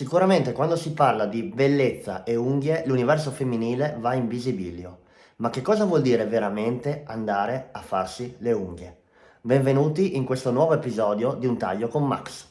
Sicuramente quando si parla di bellezza e unghie, l'universo femminile va in visibilio. Ma che cosa vuol dire veramente andare a farsi le unghie? Benvenuti in questo nuovo episodio di Un taglio con Max.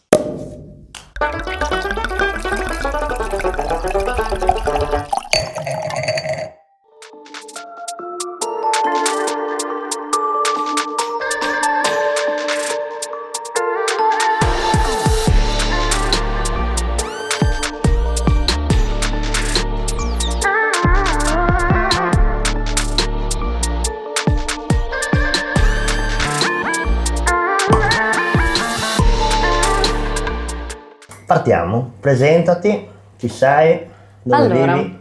Partiamo, presentati, chi sei, dove Allora, vivi?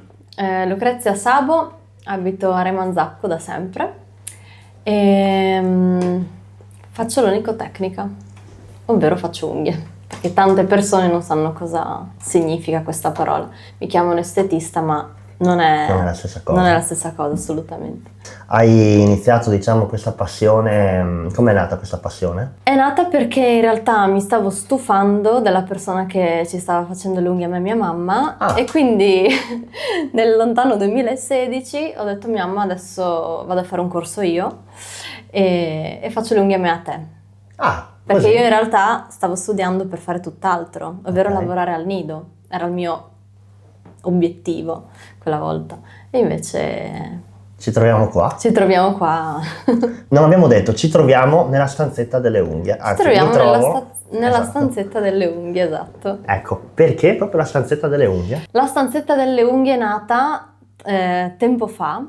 Lucrezia Sabo, abito a Remanzacco da sempre e faccio l'onicotecnica, ovvero faccio unghie, perché tante persone non sanno cosa significa questa parola. Mi chiamano estetista, ma non è la stessa cosa. Non è la stessa cosa, assolutamente. Hai iniziato, diciamo, questa passione, com'è nata questa passione? È nata perché in realtà mi stavo stufando della persona che ci stava facendo le unghie a me e mia mamma e quindi nel lontano 2016 ho detto a mia mamma adesso vado a fare un corso io e faccio le unghie a me e a te. Perché Così. io in realtà stavo studiando per fare tutt'altro, ovvero Ok. lavorare al nido, era il mio obiettivo quella volta e invece Ci troviamo qua. ci troviamo qua. Non abbiamo detto, ci troviamo nella stanzetta delle unghie. Ci Anzi, troviamo mi trovo... nella Esatto. stanzetta delle unghie, esatto. Ecco, perché proprio la stanzetta delle unghie? La stanzetta delle unghie è nata tempo fa,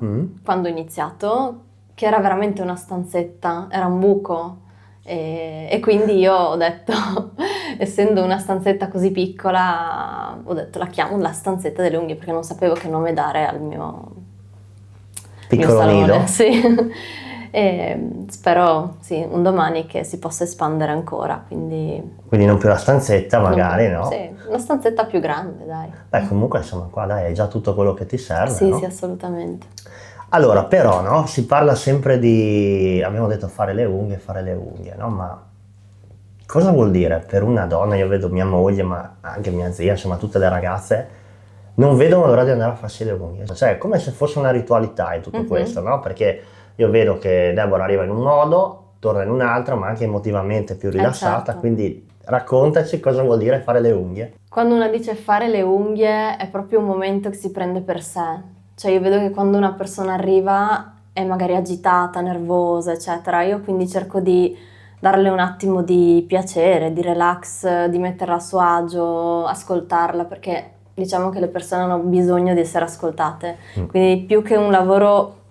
quando ho iniziato, che era veramente una stanzetta, era un buco. E quindi io ho detto, essendo una stanzetta così piccola, ho detto la chiamo la stanzetta delle unghie perché non sapevo che nome dare al mio Piccolo salone. nido. Sì. E spero sì, un domani che si possa espandere ancora, quindi Quindi non più la stanzetta, magari, no? sì, una stanzetta più grande, dai. Beh, comunque, insomma, qua dai, hai già tutto quello che ti serve, Sì, no? sì, assolutamente. Allora, però, no? Si parla sempre di... Abbiamo detto fare le unghie, no? Ma cosa vuol dire per una donna? Io vedo mia moglie, ma anche mia zia, insomma, tutte le ragazze, non vedono l'ora di andare a farsi le unghie. Cioè, è come se fosse una ritualità in tutto questo, no? Perché io vedo che Deborah arriva in un modo, torna in un altro, ma anche emotivamente più rilassata, certo. Quindi raccontaci cosa vuol dire fare le unghie. Quando una dice fare le unghie è proprio un momento che si prende per sé. Cioè io vedo che quando una persona arriva è magari agitata, nervosa, eccetera, io quindi cerco di darle un attimo di piacere, di relax, di metterla a suo agio, ascoltarla, perché diciamo che le persone hanno bisogno di essere ascoltate. Quindi più che un lavoro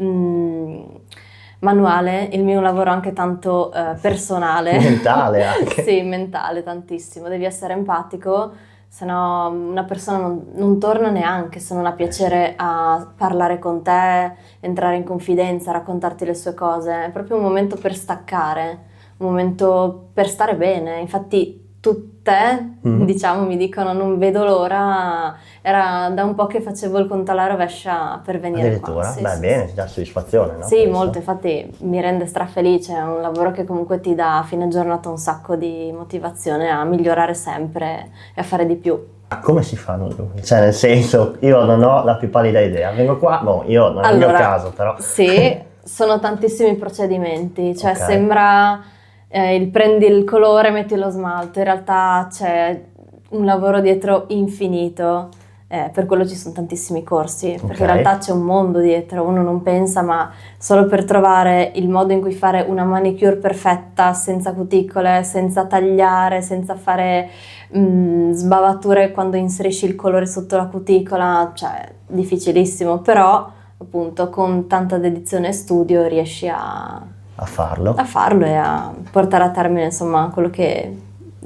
manuale, il mio è un lavoro anche tanto personale. Mentale anche. Sì, mentale tantissimo, devi essere empatico, se no una persona non torna neanche se non ha piacere a parlare con te, entrare in confidenza, raccontarti le sue cose. È proprio un momento per staccare, un momento per stare bene. Infatti tutte, diciamo, mi dicono non vedo l'ora, era da un po' che facevo il conto alla rovescia per venire Addirittura? qua. Sì, Beh, sì, bene, sì. ti dà soddisfazione, no? Sì, Questo. molto, infatti mi rende strafelice, è un lavoro che comunque ti dà a fine giornata un sacco di motivazione a migliorare sempre e a fare di più. Ma come si fanno le unghie? Cioè, nel senso, io non ho la più pallida idea. Vengo qua, io non è il mio caso, però. Sì, sono tantissimi procedimenti, cioè Ok. sembra prendi il colore, metti lo smalto, in realtà c'è un lavoro dietro infinito. Per quello ci sono tantissimi corsi, perché in realtà c'è un mondo dietro, uno non pensa, ma solo per trovare il modo in cui fare una manicure perfetta, senza cuticole, senza tagliare, senza fare sbavature quando inserisci il colore sotto la cuticola, cioè difficilissimo, però appunto con tanta dedizione e studio riesci a farlo. E a portare a termine insomma quello che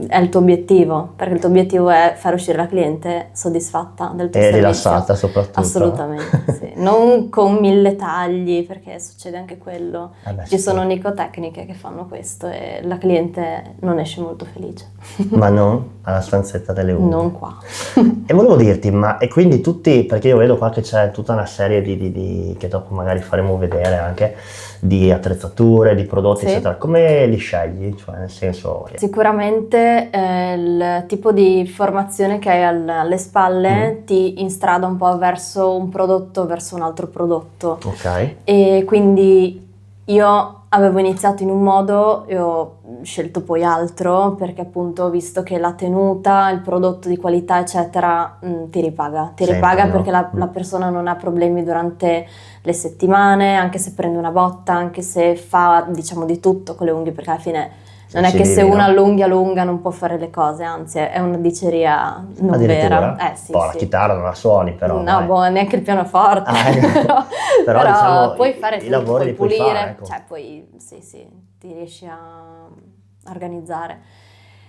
è il tuo obiettivo, perché il tuo obiettivo è far uscire la cliente soddisfatta del tuo servizio. Rilassata soprattutto. Assolutamente, sì. Non con 1000 tagli, perché succede anche quello. Ci sono nicotecniche che fanno questo e la cliente non esce molto felice. Ma non alla stanzetta delle unghie. Non qua. E volevo dirti, ma e quindi tutti, perché io vedo qua che c'è tutta una serie di che dopo magari faremo vedere anche, di attrezzature, di prodotti, Sì. eccetera. Come li scegli? Cioè, nel senso... Sicuramente il tipo di formazione che hai alle spalle ti instrada un po' verso un prodotto, verso un altro prodotto. Ok. E quindi io avevo iniziato in un modo e ho scelto poi altro perché appunto ho visto che la tenuta, il prodotto di qualità eccetera ti ripaga. Ti Sempre, ripaga no? perché la persona non ha problemi durante le settimane, anche se prende una botta, anche se fa diciamo di tutto con le unghie, perché alla fine non è Ci che se vivi, una no? ha l'unghia lunga non può fare le cose, anzi è una diceria non Addirittura? vera. Sì, Poi la sì. chitarra non la suoni però, No, dai. boh, neanche il pianoforte. Ah, però, Però diciamo, puoi fare i tutto, lavori puoi li puoi pulire, fare, ecco. cioè poi sì, ti riesci a organizzare.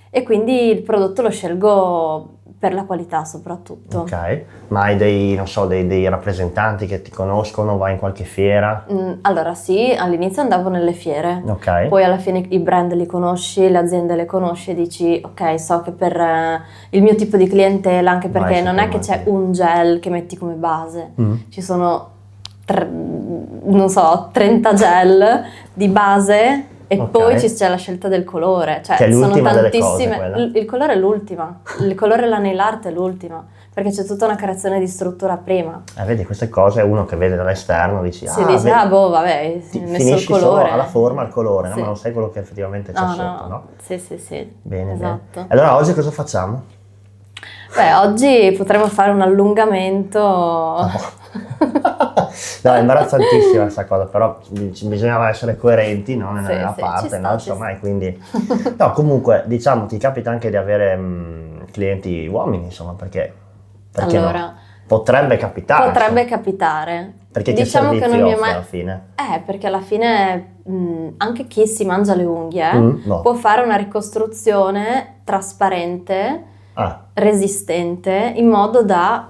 E quindi il prodotto lo scelgo per la qualità soprattutto. Ok, ma hai dei, non so, dei rappresentanti che ti conoscono, vai in qualche fiera? Allora sì, all'inizio andavo nelle fiere, Ok. poi alla fine i brand li conosci, le aziende le conosci e dici ok, so che per il mio tipo di clientela, anche Vai perché su non quel è che c'è marchio. un gel che metti come base, Mm. ci sono non so, 30 gel di base e Ok. poi c'è la scelta del colore, cioè Che è sono l'ultima delle cose, tantissime, quella. il colore è l'ultima, il colore e la nail art è l'ultima, perché c'è tutta una creazione di struttura prima. Vedi, queste cose uno che vede dall'esterno dici, Si dice, boh, vabbè, ti hai messo il finisci solo colore. alla forma, al colore, no? Sì. Ma non sai quello che effettivamente c'è sotto, no? Sì, Bene, esatto. bene. Allora oggi cosa facciamo? Beh, oggi potremmo fare un allungamento. No, è imbarazzantissima questa cosa, però bisognava essere coerenti, no? Nella Sì, parte, ci no? sta, Insomma, ci e quindi... No, comunque, diciamo, ti capita anche di avere clienti uomini, insomma, perché Allora, no? Potrebbe capitare. potrebbe insomma. capitare. Perché che Diciamo che servizi non mi è offre mai. alla fine? Perché alla fine anche chi si mangia le unghie No. può fare una ricostruzione trasparente, Ah, resistente, in modo da,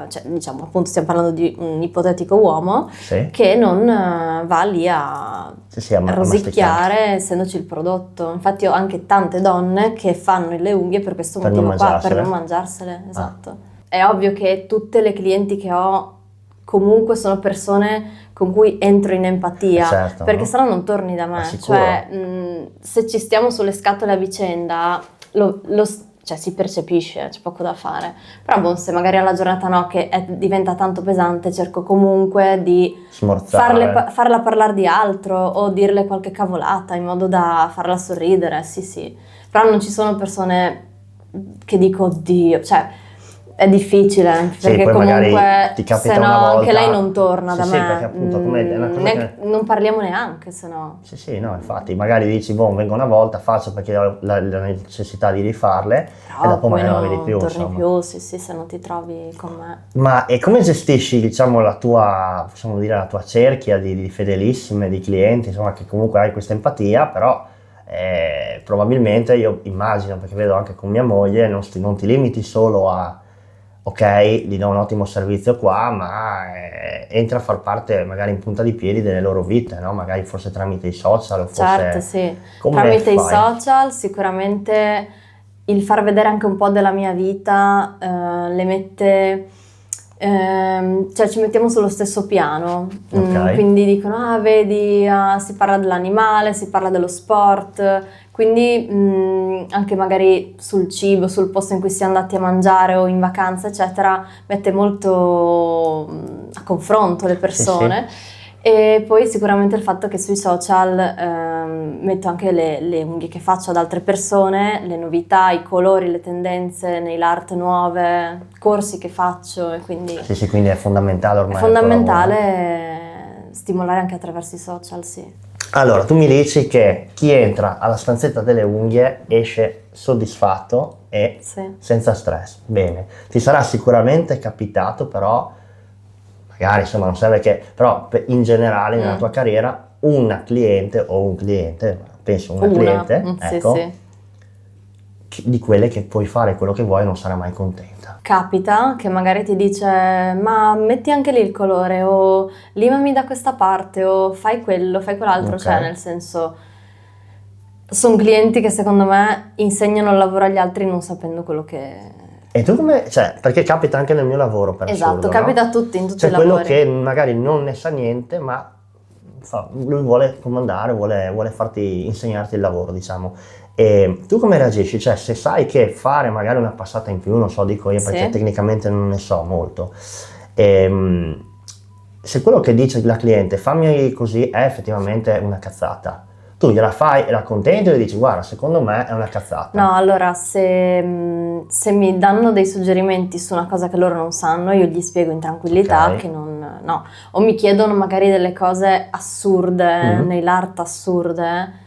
cioè diciamo appunto stiamo parlando di un ipotetico uomo sì. che non va lì a Sì, a masticare. rosicchiare essendoci il prodotto. Infatti ho anche tante donne che fanno le unghie per questo Per motivo non qua, per mangiarsele? non mangiarsele, esatto. È ovvio che tutte le clienti che ho comunque sono persone con cui entro in empatia, Certo, perché no? sennò non torni da me. Sicuro. Cioè, se ci stiamo sulle scatole a vicenda, cioè, si percepisce, c'è poco da fare. Però boh, se magari alla giornata no, che diventa tanto pesante, cerco comunque di Smorzare. farla parlare di altro o dirle qualche cavolata in modo da farla sorridere, sì. Però non ci sono persone che dico, oddio, cioè è difficile, Sì, perché poi magari comunque ti capita se no una volta... anche lei non torna da Sì, me. perché appunto come è una cosa che... Non parliamo neanche, se no. Sì, no, infatti, magari dici, boh, vengo una volta, faccio perché ho la necessità di rifarle e Però dopo poi magari non la vedi non più, torni insomma. più, sì, se non ti trovi con me. Ma e come gestisci, diciamo, la tua, possiamo dire, la tua cerchia di fedelissime, di clienti, insomma, che comunque hai questa empatia, però probabilmente io immagino, perché vedo anche con mia moglie, non ti limiti solo a, ok, gli do un ottimo servizio qua, ma entra a far parte magari in punta di piedi delle loro vite, no? Magari forse tramite i social o forse... Certo, sì. Come Tramite i fai? social sicuramente il far vedere anche un po' della mia vita le mette, cioè ci mettiamo sullo stesso piano. Ok. Quindi dicono, vedi, si parla dell'animale, si parla dello sport, quindi anche magari sul cibo, sul posto in cui si è andati a mangiare o in vacanza, eccetera, mette molto a confronto le persone. Sì. E poi sicuramente il fatto che sui social metto anche le unghie che faccio ad altre persone, le novità, i colori, le tendenze, nail art nuove, corsi che faccio e quindi Sì, quindi è fondamentale ormai. è il tuo lavoro. fondamentale stimolare anche attraverso i social, sì. Allora, tu mi dici che chi entra alla stanzetta delle unghie esce soddisfatto e Sì. senza stress. Bene, ti sarà sicuramente capitato però, magari insomma non serve che, però in generale nella tua carriera una cliente o un cliente, penso una cliente, sì, ecco, sì. di quelle che puoi fare quello che vuoi e non sarà mai contenta. Capita che magari ti dice ma metti anche lì il colore o limami da questa parte o fai quello, fai quell'altro, Ok. cioè nel senso sono clienti che secondo me insegnano il lavoro agli altri non sapendo quello che... E tu come, cioè, perché capita anche nel mio lavoro per Esatto, assurdo, capita no? a tutti, in tutti C'è i quello lavori. che magari non ne sa niente, ma lui vuole comandare, vuole insegnarti il lavoro, diciamo. E tu come reagisci? Cioè, se sai che fare magari una passata in più, non so, dico io perché tecnicamente non ne so molto, se quello che dice la cliente fammi così è effettivamente una cazzata, tu gliela fai e la contenti e gli dici guarda, secondo me è una cazzata. No, allora se mi danno dei suggerimenti su una cosa che loro non sanno, io gli spiego in tranquillità che no, o mi chiedono magari delle cose assurde, nell'art assurde,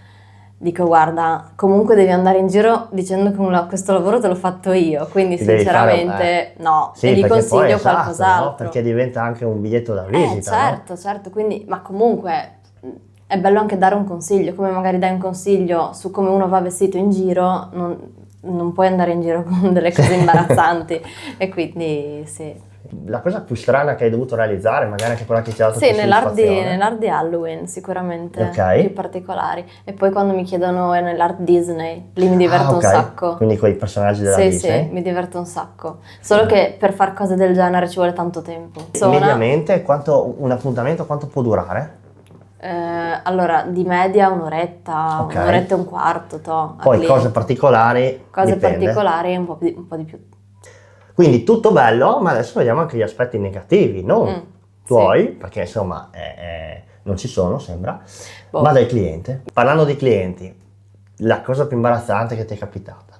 dico guarda, comunque devi andare in giro dicendo che questo lavoro te l'ho fatto io, quindi sinceramente no, sì, e gli consiglio poi, qualcos'altro. No? Perché diventa anche un biglietto da visita. Certo, quindi, ma comunque è bello anche dare un consiglio, come magari dai un consiglio su come uno va vestito in giro, non puoi andare in giro con delle cose imbarazzanti e quindi sì. La cosa più strana che hai dovuto realizzare, magari anche quella che ti ha dato più soddisfazione? Nell'art di Halloween sicuramente, Ok. più particolari. E poi quando mi chiedono è nell'art Disney, lì mi diverto un sacco. Quindi quei personaggi della Disney? Sì, mi diverto un sacco. Solo che per fare cose del genere ci vuole tanto tempo. Mediamente un appuntamento quanto può durare? Allora, di media un'oretta, un'oretta e un quarto. Poi cose particolari? Cose dipende. particolari un po' di più. Quindi tutto bello, ma adesso vediamo anche gli aspetti negativi, non tuoi, perché insomma non ci sono, sembra, ma del cliente. Parlando di clienti, la cosa più imbarazzante che ti è capitata?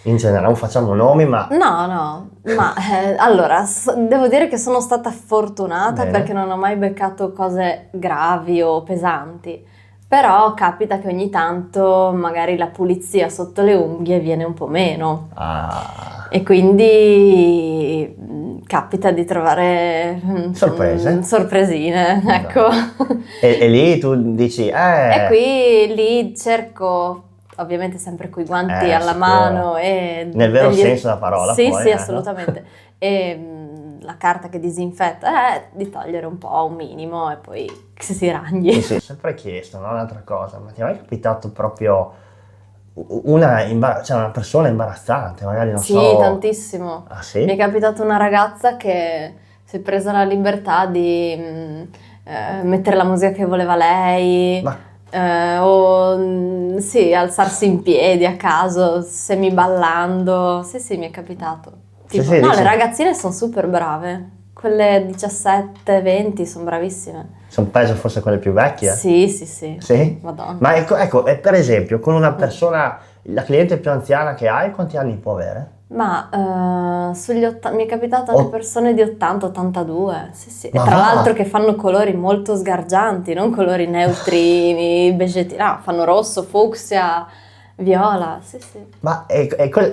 In generale, non facciamo nomi, ma... No, ma allora, devo dire che sono stata fortunata perché non ho mai beccato cose gravi o pesanti. Però capita che ogni tanto magari la pulizia sotto le unghie viene un po' meno. E quindi capita di trovare sorpresine, ecco. E lì tu dici, E lì cerco, ovviamente sempre coi guanti alla mano e... Nel vero senso della parola. Sì, poi, sì, assolutamente. E la carta che disinfetta, di togliere un po', un minimo, e poi si ragni. Sì, sempre chiesto, no? Un'altra cosa, ma ti è mai capitato proprio una persona imbarazzante, magari non so... Sì, tantissimo. Ah, sì? Mi è capitata una ragazza che si è presa la libertà di mettere la musica che voleva lei, alzarsi in piedi a caso, semiballando. Sì, mi è capitato. Tipo, le ragazzine sono super brave. Quelle 17-20 sono bravissime. Sono peggio forse quelle più vecchie? Sì. Sì? Madonna. Ma ecco, per esempio, con una persona, la cliente più anziana che hai, quanti anni può avere? Ma mi è capitato anche persone di 80-82, sì. E tra l'altro che fanno colori molto sgargianti, non colori neutrini, begetti, no, fanno rosso, fucsia, viola, sì. Ma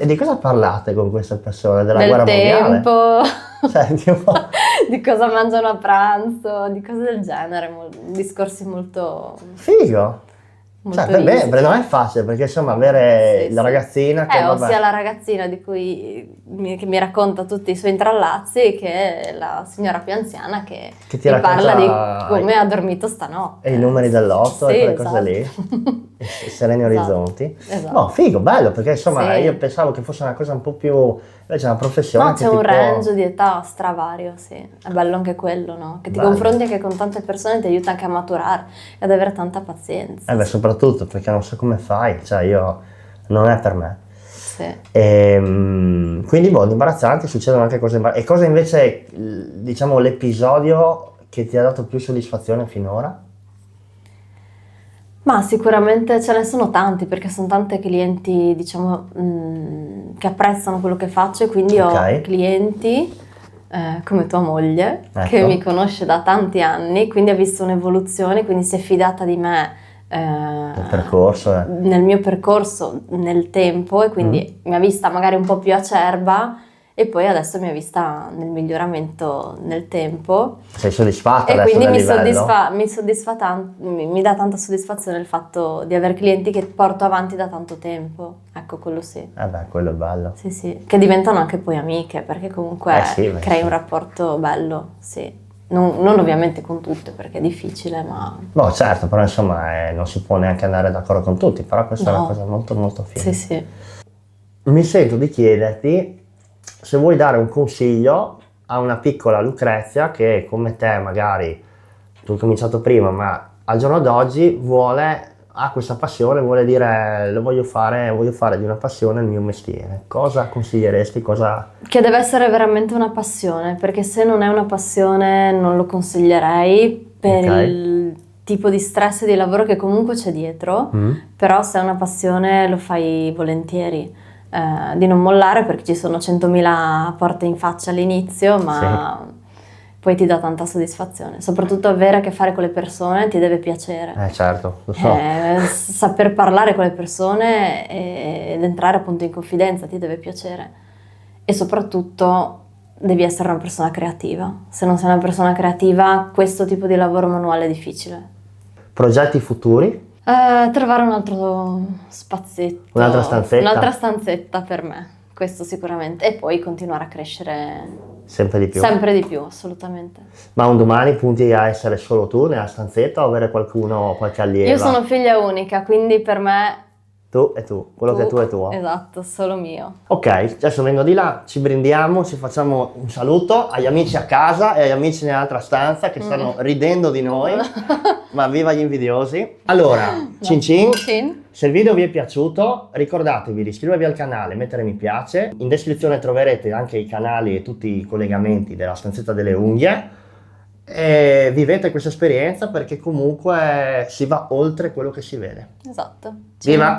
di cosa parlate con queste persone? Della guerra mondiale? Cioè, tipo... di cosa mangiano a pranzo, di cose del genere, discorsi molto... Figo! Cioè, per me non è facile, perché insomma avere la ragazzina che... sia la ragazzina che mi racconta tutti i suoi intrallazzi, che la signora più anziana che ti parla di come ha dormito stanotte. E i numeri dell'otto e quelle cose lì. Sereni orizzonti. Esatto. No, figo, bello, perché insomma io pensavo che fosse una cosa un po' più... Invece è una professione c'è un range di età stravario, sì. È bello anche quello, no? Che ti confronti anche con tante persone, ti aiuta anche a maturare e ad avere tanta pazienza. Soprattutto perché non so come fai, cioè non è per me. Sì. Quindi di imbarazzanti succedono anche cose imbarazzanti. E cosa invece, diciamo, l'episodio che ti ha dato più soddisfazione finora? Ma sicuramente ce ne sono tanti, perché sono tante clienti, diciamo, che apprezzano quello che faccio, e quindi ho clienti come tua moglie, che mi conosce da tanti anni, quindi ha visto un'evoluzione, quindi si è fidata di me nel mio percorso, nel tempo, e quindi mi ha vista magari un po' più acerba, e poi adesso mi ha vista nel miglioramento nel tempo. Sei soddisfatta e adesso quindi mi dà tanta soddisfazione il fatto di avere clienti che porto avanti da tanto tempo. Ecco, quello sì. Quello è bello. Sì, che diventano anche poi amiche, perché comunque crei un rapporto bello, sì. Non ovviamente con tutte, perché è difficile, ma... No, certo, però insomma non si può neanche andare d'accordo con tutti, però questa è una cosa molto molto figa. Sì. Mi sento di chiederti se vuoi dare un consiglio a una piccola Lucrezia che come te magari, tu hai cominciato prima, ma al giorno d'oggi ha questa passione, vuole dire voglio fare di una passione il mio mestiere. Cosa consiglieresti? Che deve essere veramente una passione, perché se non è una passione non lo consiglierei per il tipo di stress e di lavoro che comunque c'è dietro, però se è una passione lo fai volentieri. Di non mollare perché ci sono 100.000 porte in faccia all'inizio, ma poi ti dà tanta soddisfazione. Soprattutto avere a che fare con le persone ti deve piacere. Certo, lo so. Saper parlare con le persone ed entrare appunto in confidenza ti deve piacere. E soprattutto devi essere una persona creativa. Se non sei una persona creativa, questo tipo di lavoro manuale è difficile. Progetti futuri? Trovare un altro spazietto. Un'altra stanzetta? Un'altra stanzetta per me, questo sicuramente. E poi continuare a crescere sempre di più. Sempre di più, assolutamente. Ma un domani punti a essere solo tu nella stanzetta o avere qualcuno, qualche allieva? Io sono figlia unica, quindi per me... Tu e tu, quello che tu è tuo. Esatto, solo mio. Ok, adesso vengo di là, ci brindiamo, ci facciamo un saluto agli amici a casa e agli amici nell'altra stanza che stanno ridendo di noi, ma viva gli invidiosi. Allora, cin cin, se il video vi è piaciuto ricordatevi di iscrivervi al canale, mettere mi piace, in descrizione troverete anche i canali e tutti i collegamenti della stanzetta delle unghie e vivete questa esperienza perché comunque si va oltre quello che si vede. Esatto. Viva!